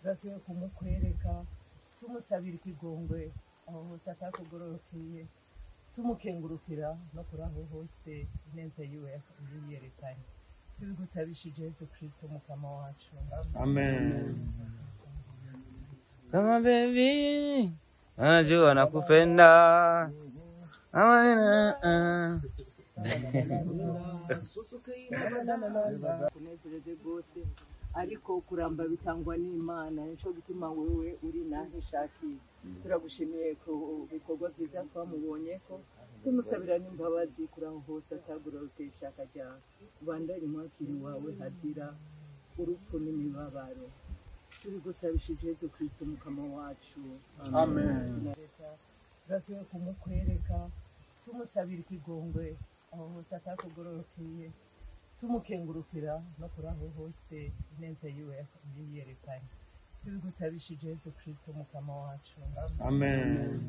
Turasuye kumukwereka tumusabira ikigongwe aho hose atakugororokeye tumukengurukira no kuraho hose ineza yiwe yiyerekanye tubigusabishije Yesu Kristo mukama wacu. Amen. Kama baby najua nakupenda. Kunezereze gose ariko kuramba bitangwa n'Imana nico gituma wewe uri nahe shaki turagushimiye ko bikorwa byiza twamubonye ko tumusabira n'imbabazi kuraho hose atagororokeye ishaka ryawe ubandanye mwakiri wawe hazira urupfu n'imibabaro tubigusabishije Yesu Kristo mukama wacu. Amen. Turasuye kumukwereka tumusabira ikigongwe aho hose atakugororokeye tumukengurukira no kuraho hose ineza yiwe yiyerekanye tubigusabishije Yesu Kristo mukama wacu. Amen.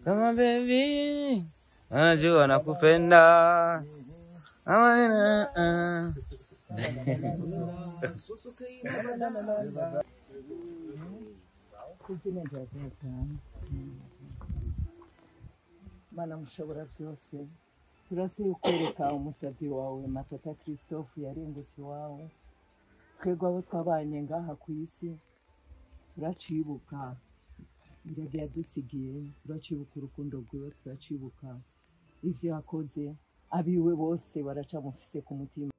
Kama baby najua nakupenda. Mana mushobora byose turasuye kwereka umusavyi wawe Matata Christophe yarengutse iwawe twebwe abo twabanye ngaha ku isi turacibuka ingagi yadusigiye turacibuka urukundo rwiwe turacibuka ivyo yakoze abiwe bose baracamufise ku mutima.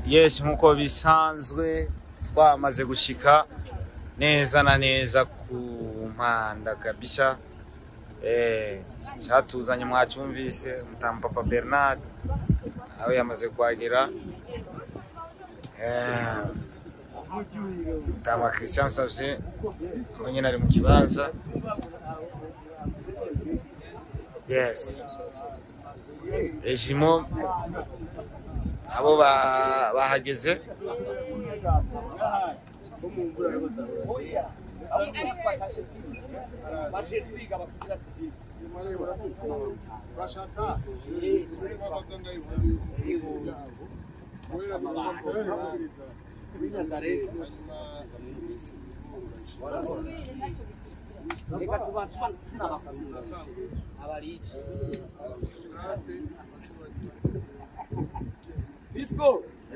Yes, nkuko bisanzwe twamaze gushika neza na neza ku mpanda kabisa. Cyatuzanye mwacumvise mutamu Papa Bernard aho yamaze kwagera. Mutamu Christian Savye mwenye nari mu kibanza. Yes. Ejimo abo bahageze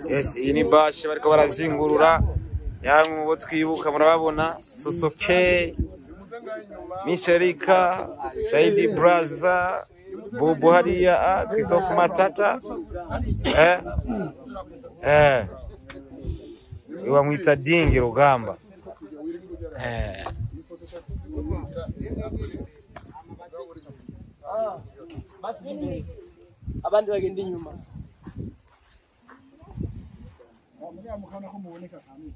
Yes, iyi ni bashi bariko barazingurura yamwe mubo twibuka murababona Sosoke, Michelika, Saidi Braza, Bobo hariya, Christophe Matata. Iwa mwita Dingi Rugamba. Abandi bagenda inyuma. Mukana ko muboneka kamwe.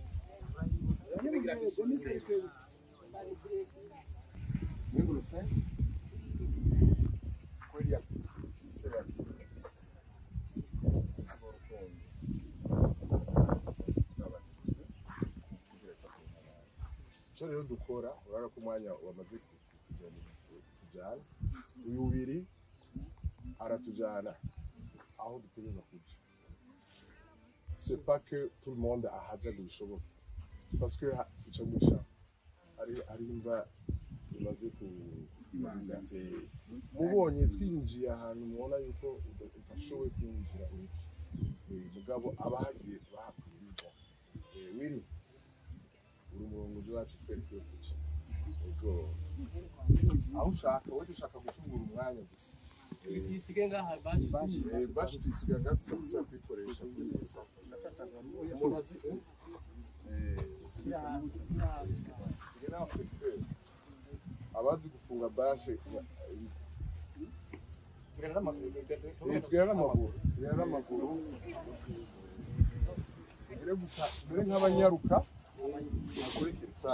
Cyo rero dukora urara ku mwanya wamaze kujana uyu ubiri aratujana aho dutegereza kuja. C'est pas que tout le monde a haja gushoboka parce que tucamusha ari imva imaze kuzimanze mubonye twinjiye ahantu mubona yuko utashoboye kwinjira mugabo abahagiye bahakwiriza wiri uri umurongo wacu twereke tuci ubwo aho ushaka wowe ushaka gucungura umwanya gusa Isigaye ngaha bashi twisiga gatsa gusa kwikoresha umunazi abazi gufunga bashe twera n'amaguru mbere nk'abanyaruka akurikitsa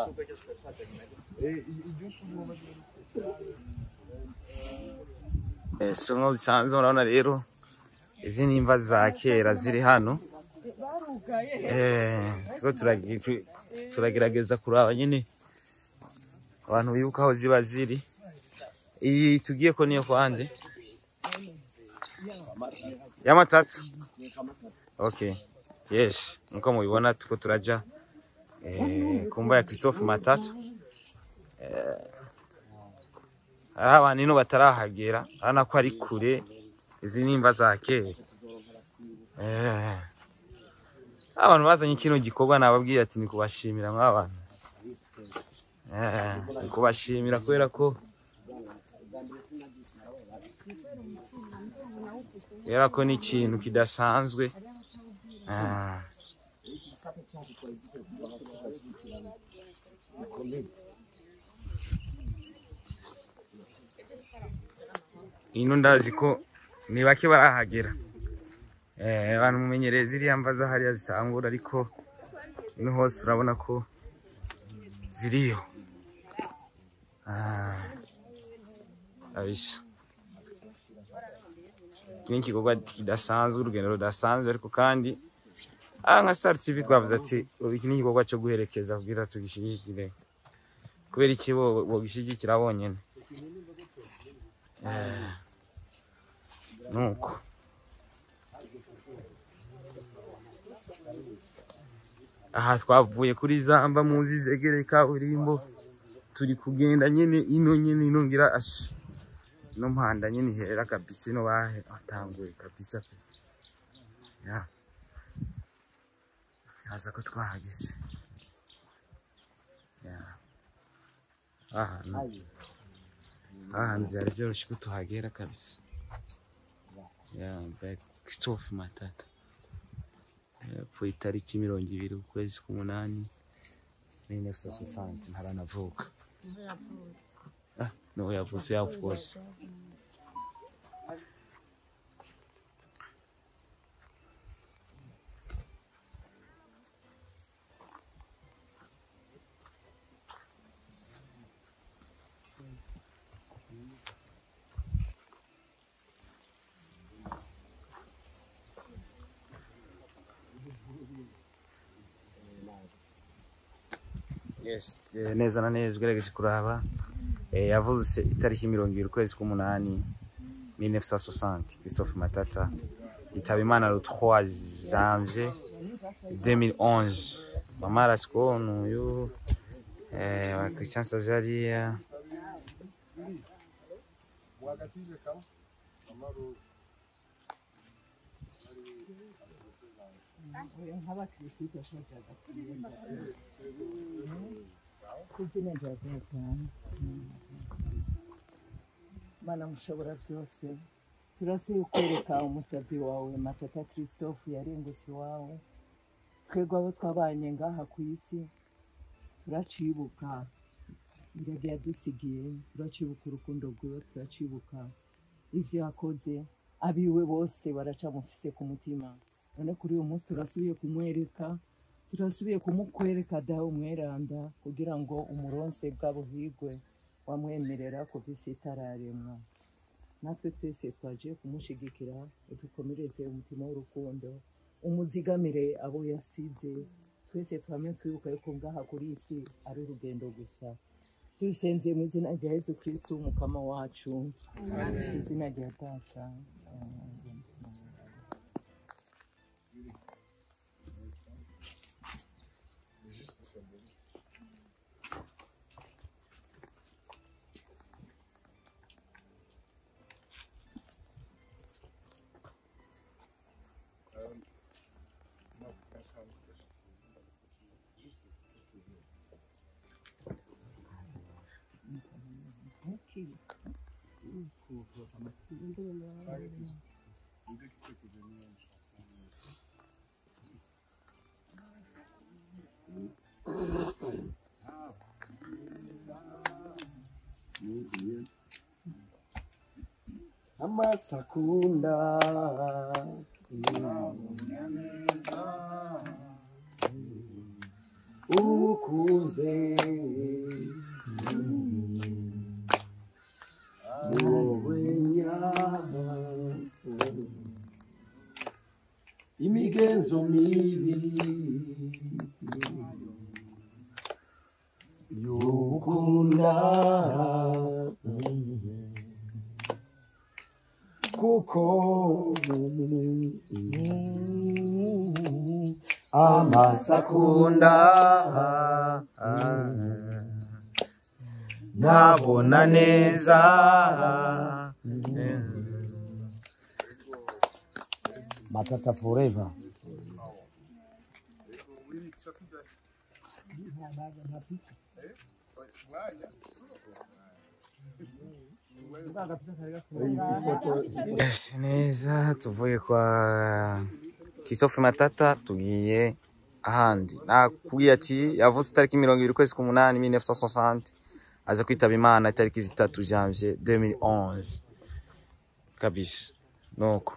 Songo bisanzwe urabona rero izi ni imva za kera ziri hano. Turagerageza kuraba nyine abantu bibuka aho ziba ziri. Iyi tugiye ko niyo kwande ya Matata. Okay, yes, nko mubibona tuko turaja kumba ya Christophe Matata. Abantu ino batarahagera, arana ko ari kure, izi nimba za kera. Abantu bazanye kino gikorwa nababwiye ati nikubashimira mw'abantu. Nikubashimira kubera ko ni ikintu kidasanzwe. Ino ndazi ko ni bake barahagera. Abantu mumenyereza iriya mva za hariya zitangura, ariko ino hose urabona ko ziriyo. Abisha iki ni igikorwa kidasanzwe, urugendo rudasanzwe, ariko kandi nka Star TV twavuze ati iki ni igikorwa cyo guherekeza kugira tugishigikire, kubera iki bogishigikira bonyene. Nuko aha twavuye kuri zamba muzi zegere kaburimbo, turi kugenda nyene ino ngira no mpanda nyene hera kabisa, no batanguye kabisa. Haza ko twahageze. Byari byoroshye ko tuhagera kabisa. Christophe Matata ku itariki 20 ukwezi k'umunani 1960 ntaranavuka. No yavutse yavuze. Yes, neza na neza ugerageje kuraba. Yavuze itariki 20 ukwezi k'umunani 1960 Christophe Matata yitaba Imana le 3 janvier 2011. Mama arasiko n'uyu wa Christian Sajaria. Mana mushobora byose, turasuye kwereka umusavyi wawe Matata Christophe yarengutse iwawe. Twebwe abo twabanye ngaha ku isi turacibuka ingagi yadusigiye, turacibuka urukundo rwiwe, turacibuka ivyo yakoze. Abiwe bose baracamufise ku mutima. None kuri uyu munsi turasubiye kumwereka, turasubiye kumukwereka dawe umweranda, kugira ngo umuronse bw'abuhigwe wamwemerera kuva isi itararemwa. Natwe twese twaje kumushigikira, dukomereze umutima w'urukundo, umuzigamire abo yasize. Twese twamye twibuka yuko ngaha kuri isi ari urugendo gusa. Tubisenze mu izina rya Yesu Kristo umukama wacu. Amen. Izina rya Data. Amasakunda ukuze imigenzo mibi yokunda kuko amasakunda nabona neza Matata forever. Yes, neza tuvuye kwa Kisofu Matata tugiye ahandi. Nakubwiye ati yavutse tariki 20 kwezi k'umunani 1960 aza kwitaba Imana tariki 3 Janvier 2011 kabisa nuko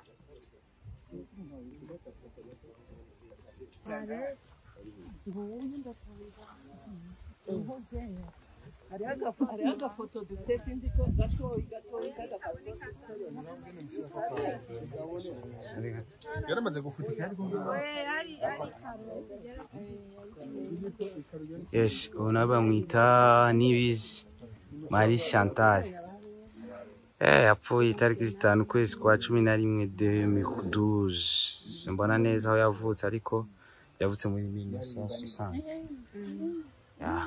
Hariho agafoto dufite sinzi ko gatoyi yaramaze gufutika ariko yes ona bamwita Nibizi Marie Chantal yapfuye itariki 5 kwezi kwa 11 2012 simbona neza aho yavutse ariko yavutse muri 1960 yeah.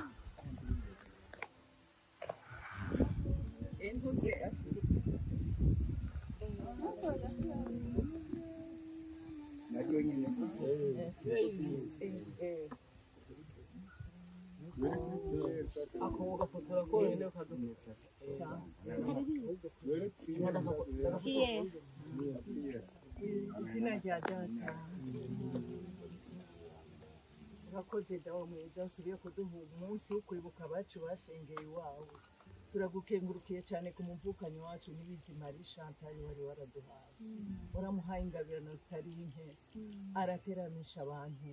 izina rya data urakoze dawa mwiza usubiye kuduha umunsi wo kwibuka abacu bashengeye iwawe turagukengurukiye cyane ku muvukanyi wacu Nibizi Marie Chantal wari waraduhaye waramuhaye ingabirano zitari nke arateramisha abantu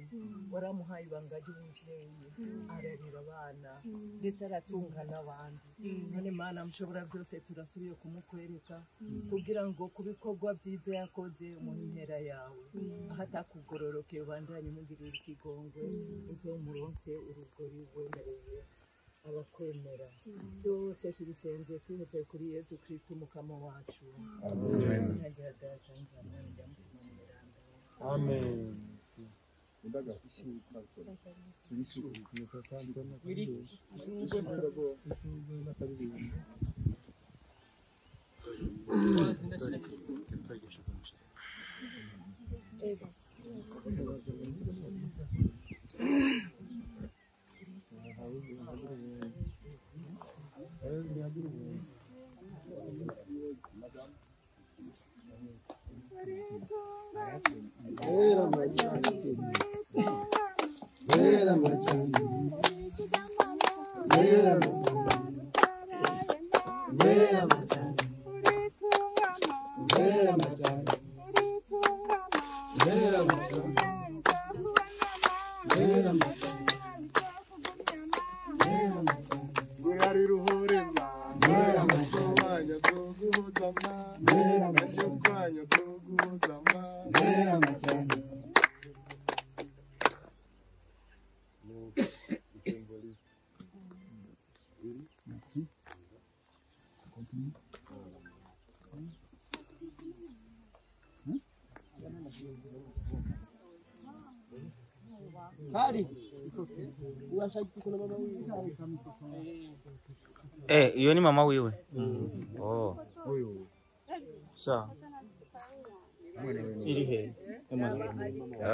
waramuhaye ibanga ry'umuvyeyi ararira abana ndetse aratunga n'abandi none Mana mushobora byose turasubiye kumukwereka kugira ngo kubikorwa byiza yakoze mu mpera yawe ahatakugororoke ubandanye mugirira ikigongwe uze umuronse urugori rwemereye abakwemera byose tubisenze twihuse kuri Yesu Kristo umukama wacu amen. amen iyo ni mama wiwe oh sawa iri he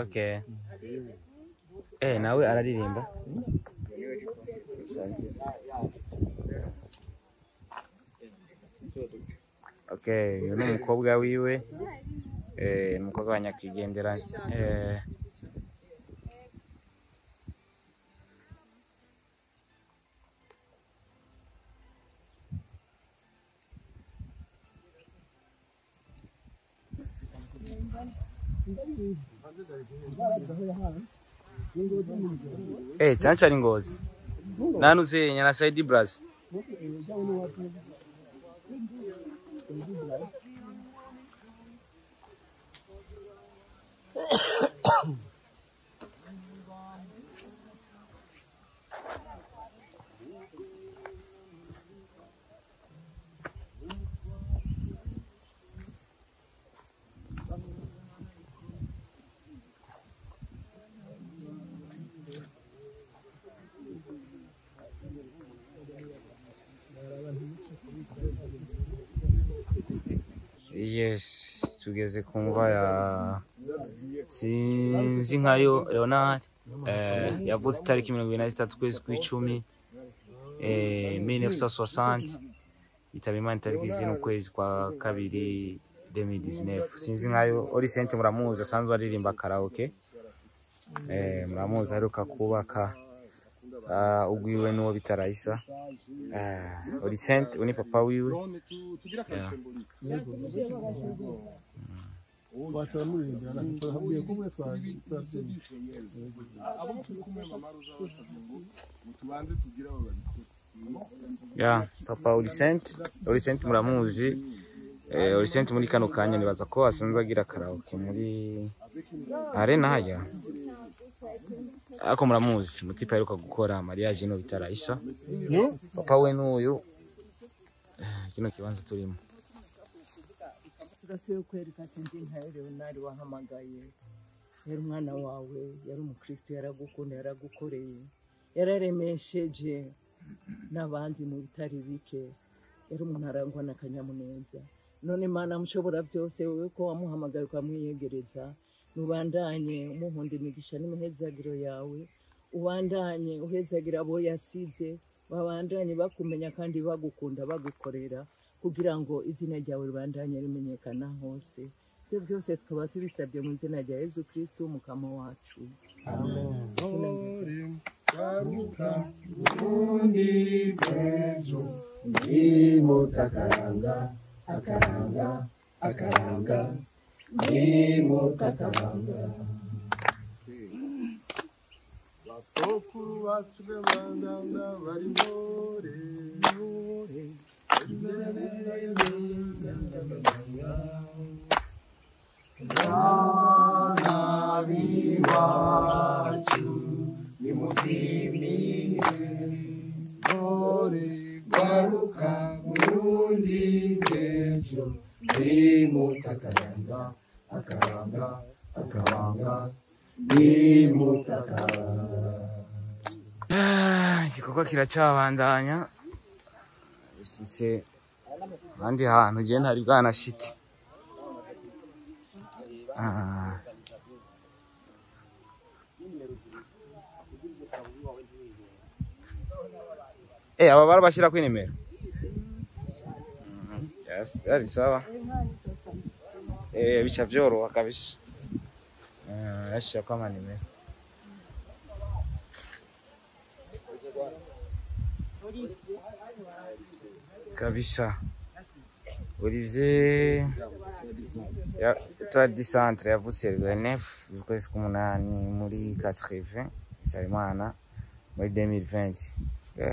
okay nawe araririmba okay uyu ni umukobwa wiwe umukobwa wa nyakwigendera Chanchari Ngozi nanuze nyana Saidi Braz Yes, tugeze kumva ya sinzi nkayo Leonard yavutse itariki 23 kwezi kw'icumi 1960 yitaba Imana itariki zino kwezi kwa kabiri 2019. Sinzi nkayo Orisente muramuzi asanzwe aririmba karaoke, muramuzi aheruka kubaka ugwiwe n'uwo bita Raisa. Orisente uni papa wiwe. Papa Orisente muramuzi. Orisente muri kano kanya nibaza ko asanzwe agira karaoke muri arena hajya. Ako muramuzi mutipa aheruka gukora mariage no bita Raisa. Papa we n'uyu kino kibanza turimo. Turasiye kwereka sindi nka Leonard wahamagaye. Yari umwana wawe, yari umukristo, yaragukunda, yaragukoreye, yararemesheje n'abandi mu bitari bike, yari umuntu arangwa n'akanyamuneza. None Imana mushobora byose, wewe ko wamuhamagaye ukamwiyegereza, nubandanye umuhunda imigisha n'imihezagiro yawe, ubandanye uhezagira abo yasize, babandanye bakumenya kandi bagukunda bagukorera, kugira ngo izina ryawe ribandanye rimenyekana hose. Ibyo byose tukaba tubisabye mu izina rya Yesu Kristo umukama wacu. Amen. Basokuru bacu b'abaganga bari ntore bana b'iwacu nimuzimire ntore garuka Burundi bw'ejo nimutakaranga akaranga igikorwa kiracyabandanya. Bishitse ahandi hantu je ntari bwanashike. Aba barabashira kuri nimero. Yes, yari sawa. Bicha vyoroha kabisa. Yashira kwa nimero. Kabisa. Olivier ya Etoile du Centre yavutse le 9 ukwezi k'umunani muri 80 Imana muri 2020.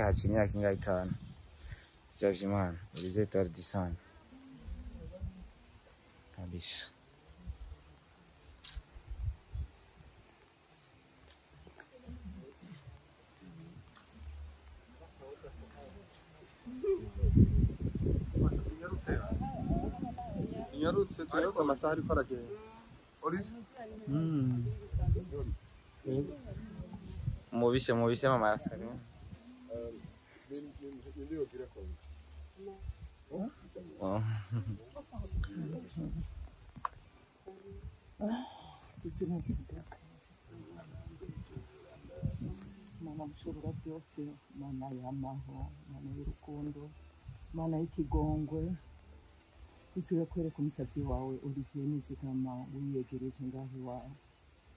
Haciye imyaka ingahe? 5. Cyavye Imana Olivier Etoile du Centre. Kabisa. Inyarutse amasaha ariko aragenda. Orisi? Mubise mama yasari. Ndio gira kwa. Mana mushobora byose, Mana y'amaho, Mana y'urukundo, Mana y'ikigongwe, usiwe kwereka umusabyi wawe Olivier Nizigama wiyegereje ngaho iwawe,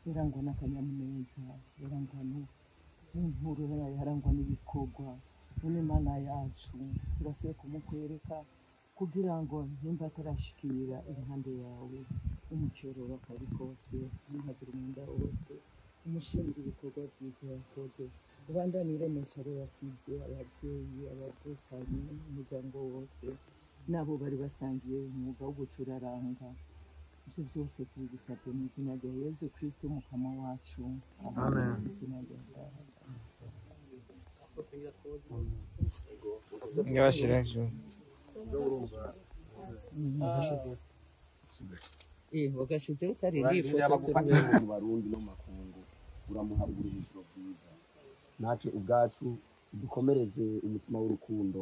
yarangwa n'akanyamuneza, yarangwa n'inkuru, yarangwa n'ibikorwa. None Mana yacu turasiye kumukwereka kugira ngo nimba atarashikira impande yawe umucyororo akabi kose n'intagire umwenda wose, umushimira ibikorwa byiza yakoze, ubandanire mesha yasize ababyeyi, abavukanyi, umuryango wose nabo bari basangiye umwuga wo gucuraranga. Ibyo byose tubisabye mu izina rya Yesu Kristo umukama wacu. Amen. Ngabashiraje. Wagashize utaririmba y'abagufatiye mu Barundi no makungu uramuhabura ibiciro byiza. Natwe ubwacu dukomereze umutima w'urukundo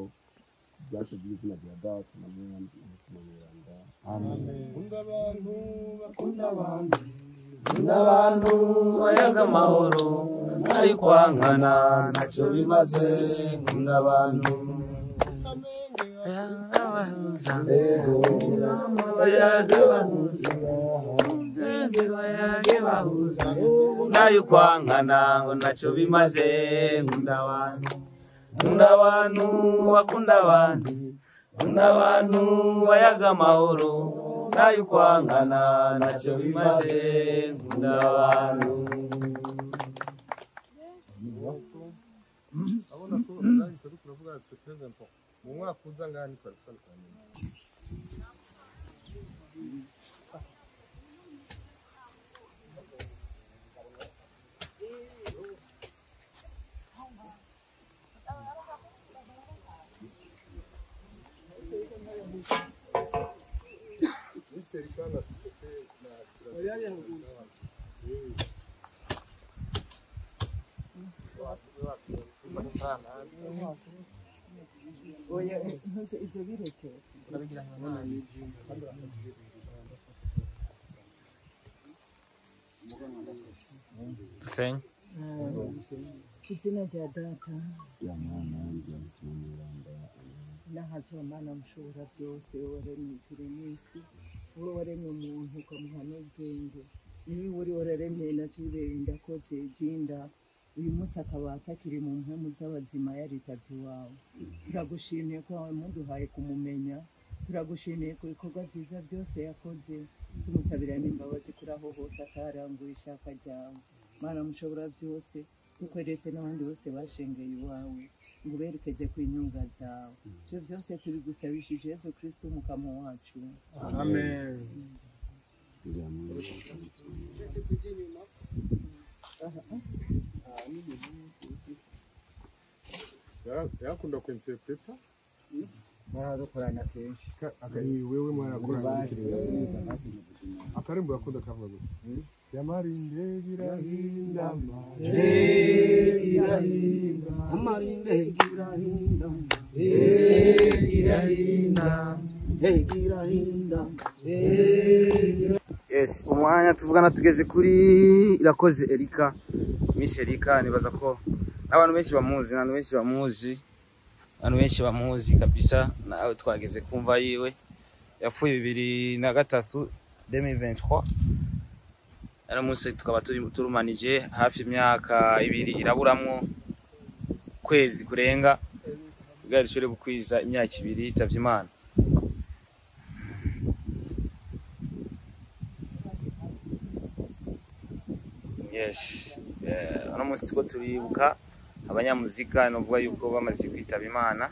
byashe by'izina rya data na mwana n'umutima mweranda. Amen. Kunda abantu bakunda Abantu bayaga amahoro ari kwankana ntacyo bimaze. Nkunda abantu bayabahuza bayabahuza nayo kwankana ngo ntacyo bimaze. Nkunda abantu bakunda abantu. Nkunda abantu bayaga amahoro nayo kwankana ntacyo bimaze. Nkunda abantu. abona ko nari turi kuvuga c'est très important. Mu mwaka uza ngani twari gusanukana. Ni serikali na societe na oya ivyo bireke Senye. izina rya data Ya mwana n'umutima mweranda. n'ahazwa mana mushobora byose waremye ijuru n'isi wowe waremye umuntu ukamuha n'ubwenge niwe uri wararemye na Jire ndakoze jinda uyu munsi akaba atakiri mu mpemu z'abazima yaritavye iwawe. Turagushimiye ko wamuduhaye kumumenya, turagushimiye ku bikorwa byiza byose yakoze, tumusabira n'imbabazi kuri aho hose ataranguye ishaka ryawe. Mana mushobora byose dukweretse n'abandi bose bashengeye iwawe ngo berekeze ku inyunga zawe. Ibyo byose tubigusabishije Yesu Kristo umukamo wacu. Amen. Yakunda kuinterpreta Mwaradukorana kenshi. wewe mwarakorana akarimbo yakunda kavuga gutya yamarinde birahinda Amarinde girahinda. Girahinda. Yes, umwanya tuvugana tugeze kuri Irakoze Erika. Miss Erika nibaza ko abantu benshi bamuzi kabisa. Nawe twageze kumva yiwe yapfuye 2023 2023. Ara munsi tukaba turumanije hafi imyaka 2 iraburamwo kwezi kurenga bwari cyo bukwiza imyaka 2 yitavye Imana. Yes, ano munsi tuko turibuka abanyamuzika novuga yuko bamaze kwitaba Imana.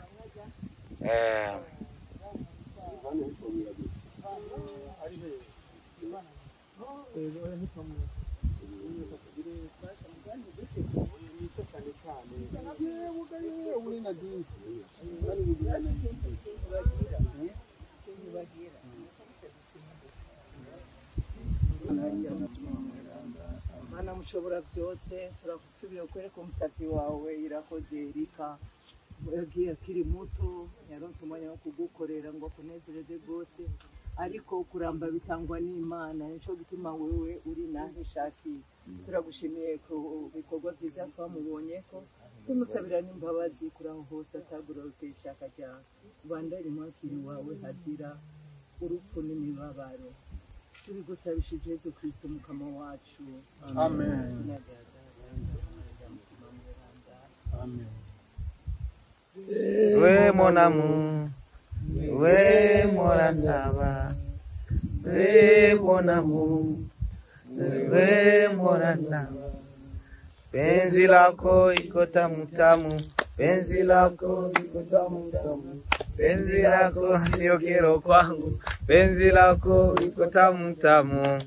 Mana mushobora byose turagusubiye kwereka umusavyi wawe Irakoze Erika yagiye akiri muto yaronse umwanya wo kugukorera ngo akunezereze rwose, ariko kuramba bitangwa n'Imana nico gituma wewe uri naho ishakiye. Turagushimiye ku bikorwa byiza twamubonyeko, tumusabira n'imbabazi kuri aho hose atagororoke ishaka ryawe. Ubandanye mwakiri wawe hazira urupfu n'imibabaro, tubigusabishije Yesu Kristo umukama wacu. Amen. Amen. We mon amour, we morandaba, we mon amour, we morandaba. Penzi lako iko tamu tamu, penzi lako iko tamu tamu, penzi lako sio kero kwangu, penzi lako iko tamu tamu.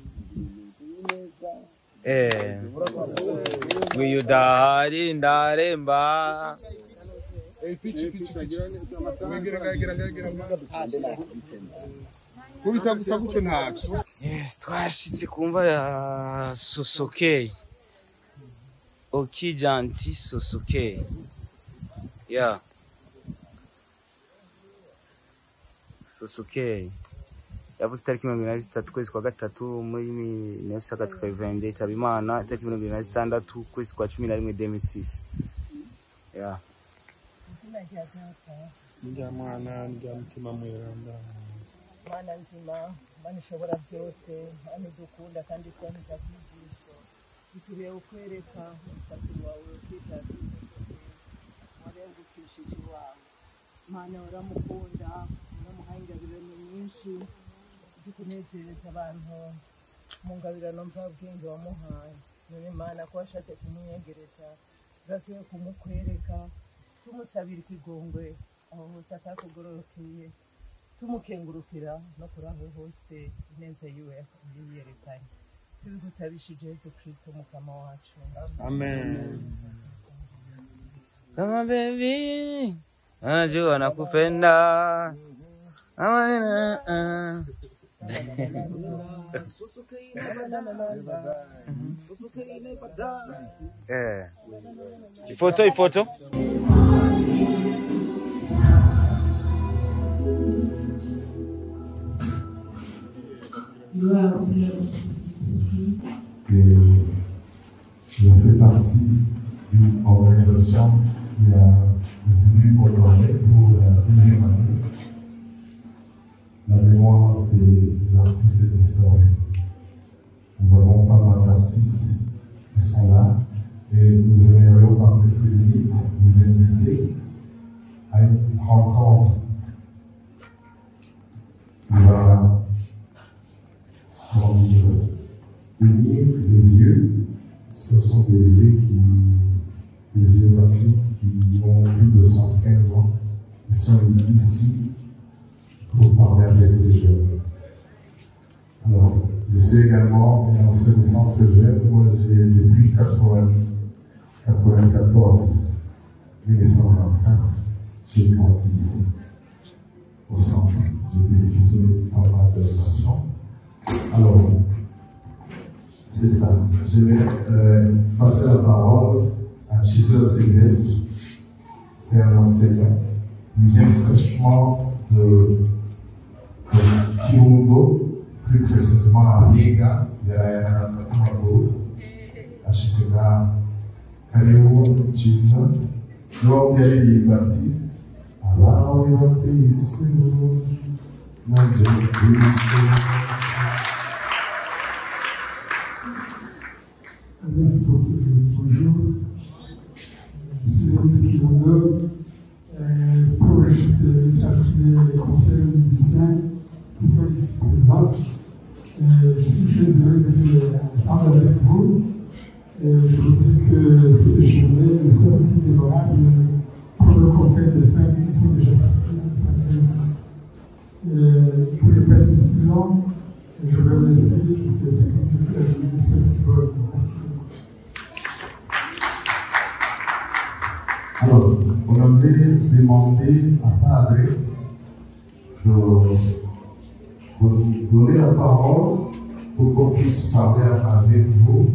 Wiyudari ndaremba. Pichi kubita gusa gutyo ntacyo. Yes, twashitse kumva ya Sosokey. Okijanti Sosokey. Yeah. Sosokeye yavuze itariki 23 kwezi kwa gatatu muri 1982 itaba Imana, itariki 26 kwezi kwa 11 2006. Yeah. Njya mwana njya mutima mweranda. Mana nzima, Mana ishobora byose, Mana idukunda kandi twanyuza kwijisho. Isubiye ukwereka umusatsi wawe ukishakishije. Warengukishije iwawe. Mana uramukunda, uramuhaye ingabirano nyinshi, zikunezereza abantu mu ngabirano mvabwenge wamuhaye. None Mana ko washatse kumwiyegereza, urasubiye kumukwereka, tumusabira ikigongwe aho hose atakugororokeye, tumukengurukira no kuri aho hose ineza yiwe yerekanye. Tubigusabishije Yesu Kristo mukama wacu. Amen. Kama baby, najua nakupenda. Ifoto. Je fais partie d'une organisation qui a voulu honorer pour la deuxième année la mémoire des artistes disparus. Nous avons pas mal d'artistes qui sont là et nous aimerions par quelques minutes vous inviter à une rencontre qui va unir les vieux. Ce sont des vieux artistes qui ont plus de 115 ans, qui sont ici pour parler avec les jeunes. Alors, je suis également un ancien du centre jeune. Moi, j'ai depuis 1924, j'ai grandi ici, au centre. J'ai bénéficié de pas mal de nations. Alors, c'est ça. Je vais passer la parole à Chisel Sylvestre. C'est un enseignant. Il vient fraîchement de Kirundo, plus précisément à Riega, à Chisega, Kariou, Chisa. Donc, il y a des bâtis. Alors, il va payer ici. Merci beaucoup. Bonjour. Je suis venu de Kirundo pour juste les confrères musiciens qui sont ici présents. Je suis très heureux d'être ensemble avec vous. Je voudrais que cette journée soit si mémorable pour nos confrères de femmes qui sont déjà partis en France. Pour les participants, je vous remercie de ce que la journée soit si bonne. Merci. Alors, on avait demandé à Padre de nous donner la parole pour qu'on puisse parler avec vous